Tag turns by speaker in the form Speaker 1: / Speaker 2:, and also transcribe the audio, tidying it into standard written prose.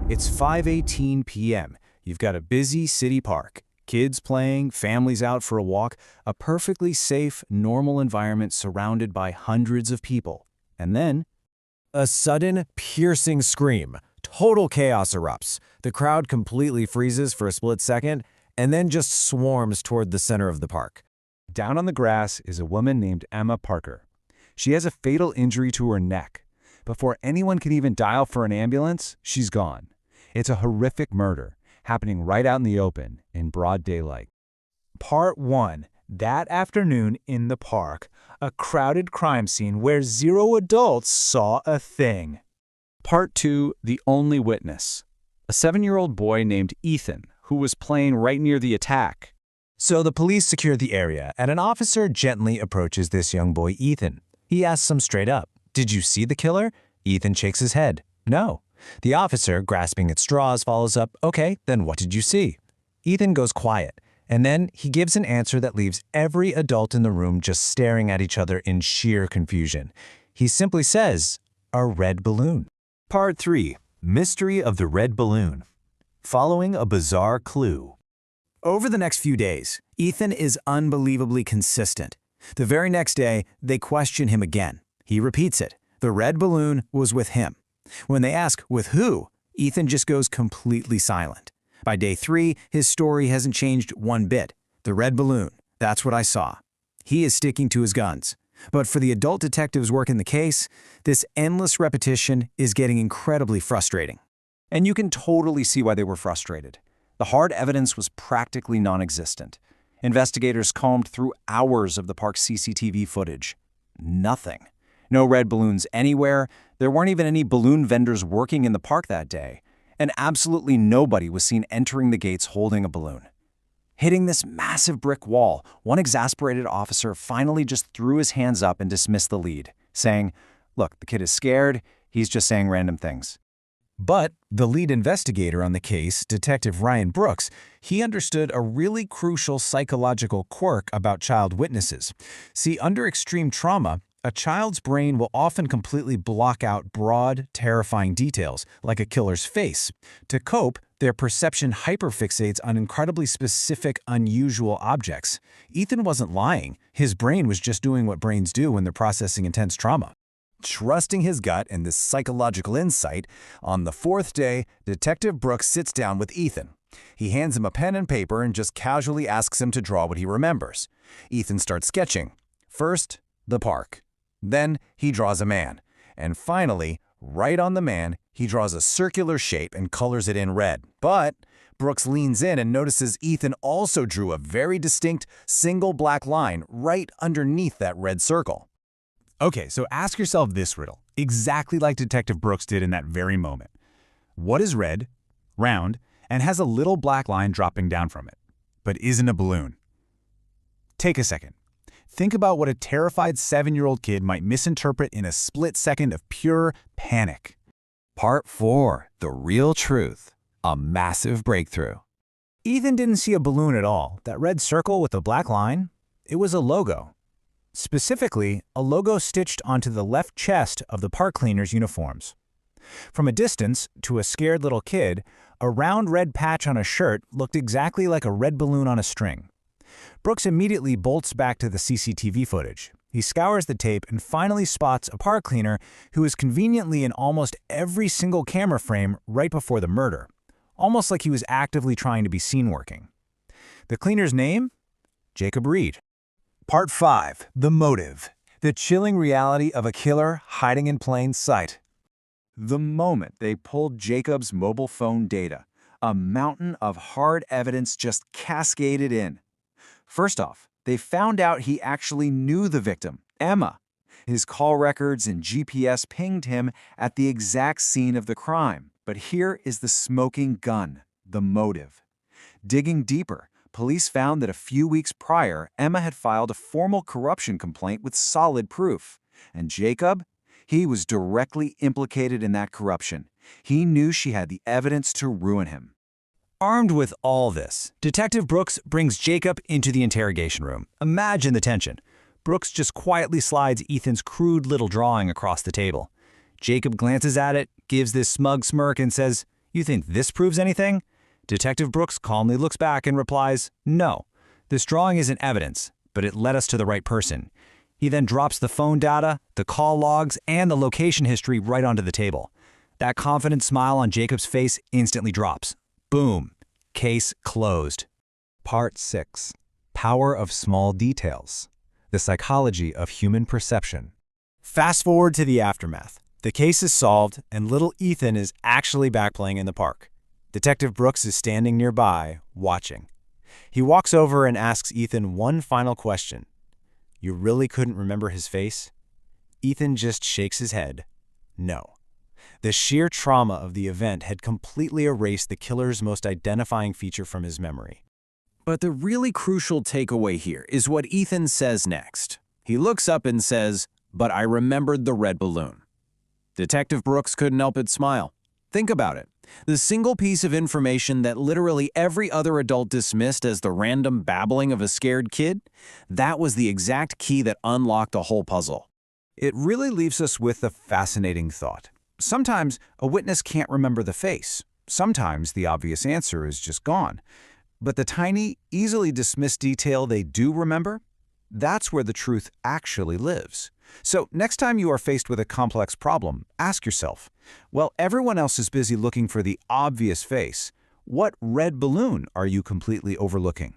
Speaker 1: It's 5:18 p.m. You've got a busy city park. Kids playing, families out for a walk, a perfectly safe, normal environment surrounded by hundreds of people. And then,
Speaker 2: A sudden, piercing scream. Total chaos erupts. The crowd completely freezes for a split second and then just swarms toward the center of the park.
Speaker 3: Down on the grass is a woman named Emma Parker. She has a fatal injury to her neck. Before anyone can even dial for an ambulance, she's gone. It's a horrific murder, happening right out in the open, in broad daylight.
Speaker 4: Part 1. That afternoon in the park, a crowded crime scene where 0 adults saw a thing.
Speaker 1: Part 2, The Only Witness. A 7-year-old boy named Ethan, who was playing right near the attack.
Speaker 2: So the police secure the area, and an officer gently approaches this young boy, Ethan. He asks him straight up, "Did you see the killer?" Ethan shakes his head. "No." The officer, grasping at straws, follows up, "Okay, then what did you see?" Ethan goes quiet, and then he gives an answer that leaves every adult in the room just staring at each other in sheer confusion. He simply says, "A red balloon."
Speaker 5: Part 3. Mystery of the Red Balloon. Following a bizarre clue.
Speaker 1: Over the next few days, Ethan is unbelievably consistent. The very next day, they question him again. He repeats it. The red balloon was with him. When they ask, with who, Ethan just goes completely silent. By day 3, his story hasn't changed one bit. The red balloon, that's what I saw. He is sticking to his guns. But for the adult detectives working the case, this endless repetition is getting incredibly frustrating.
Speaker 3: And you can totally see why they were frustrated. The hard evidence was practically non-existent. Investigators combed through hours of the park's CCTV footage. Nothing. No red balloons anywhere. There weren't even any balloon vendors working in the park that day. And absolutely nobody was seen entering the gates holding a balloon. Hitting this massive brick wall, one exasperated officer finally just threw his hands up and dismissed the lead, saying, "Look, the kid is scared. He's just saying random things."
Speaker 2: But the lead investigator on the case, Detective Ryan Brooks, he understood a really crucial psychological quirk about child witnesses. See, under extreme trauma, a child's brain will often completely block out broad, terrifying details, like a killer's face. To cope, their perception hyperfixates on incredibly specific, unusual objects. Ethan wasn't lying. His brain was just doing what brains do when they're processing intense trauma.
Speaker 6: Trusting his gut and this psychological insight, on the 4th day, Detective Brooks sits down with Ethan. He hands him a pen and paper and just casually asks him to draw what he remembers. Ethan starts sketching. First, the park. Then he draws a man. And finally, right on the man, he draws a circular shape and colors it in red. But Brooks leans in and notices Ethan also drew a very distinct single black line right underneath that red circle.
Speaker 7: Okay, so ask yourself this riddle, exactly like Detective Brooks did in that very moment. What is red, round, and has a little black line dropping down from it, but isn't a balloon? Take a second. Think about what a terrified 7-year-old kid might misinterpret in a split second of pure panic.
Speaker 6: Part 4. The Real Truth. A Massive Breakthrough.
Speaker 4: Ethan didn't see a balloon at all. That red circle with the black line, it was a logo. Specifically, a logo stitched onto the left chest of the park cleaners' uniforms. From a distance, to a scared little kid, a round red patch on a shirt looked exactly like a red balloon on a string. Brooks immediately bolts back to the CCTV footage. He scours the tape and finally spots a park cleaner who is conveniently in almost every single camera frame right before the murder, almost like he was actively trying to be seen working. The cleaner's name? Jacob Reed.
Speaker 6: Part 5. The Motive. The chilling reality of a killer hiding in plain sight.
Speaker 3: The moment they pulled Jacob's mobile phone data, a mountain of hard evidence just cascaded in. First off, they found out he actually knew the victim, Emma. His call records and GPS pinged him at the exact scene of the crime. But here is the smoking gun, the motive. Digging deeper, police found that a few weeks prior, Emma had filed a formal corruption complaint with solid proof. And Jacob? He was directly implicated in that corruption. He knew she had the evidence to ruin him.
Speaker 1: Armed with all this, Detective Brooks brings Jacob into the interrogation room. Imagine the tension. Brooks just quietly slides Ethan's crude little drawing across the table. Jacob glances at it, gives this smug smirk, and says,
Speaker 4: You think this proves anything? Detective Brooks calmly looks back and replies, "No. This drawing isn't evidence, but it led us to the right person." He then drops the phone data, the call logs, and the location history right onto the table. That confident smile on Jacob's face instantly drops. Boom. Case closed.
Speaker 2: Part 6. Power of Small Details. The Psychology of Human Perception.
Speaker 4: Fast forward to the aftermath. The case is solved, and little Ethan is actually back playing in the park. Detective Brooks is standing nearby, watching. He walks over and asks Ethan one final question. "You really couldn't remember his face?" Ethan just shakes his head. No. The sheer trauma of the event had completely erased the killer's most identifying feature from his memory.
Speaker 1: But the really crucial takeaway here is what Ethan says next. He looks up and says, "But I remembered the red balloon." Detective Brooks couldn't help but smile. Think about it. The single piece of information that literally every other adult dismissed as the random babbling of a scared kid, that was the exact key that unlocked a whole puzzle.
Speaker 2: It really leaves us with a fascinating thought. Sometimes a witness can't remember the face. Sometimes the obvious answer is just gone. But the tiny, easily dismissed detail they do remember, that's where the truth actually lives. So next time you are faced with a complex problem, ask yourself, well, everyone else is busy looking for the obvious face. What red balloon are you completely overlooking?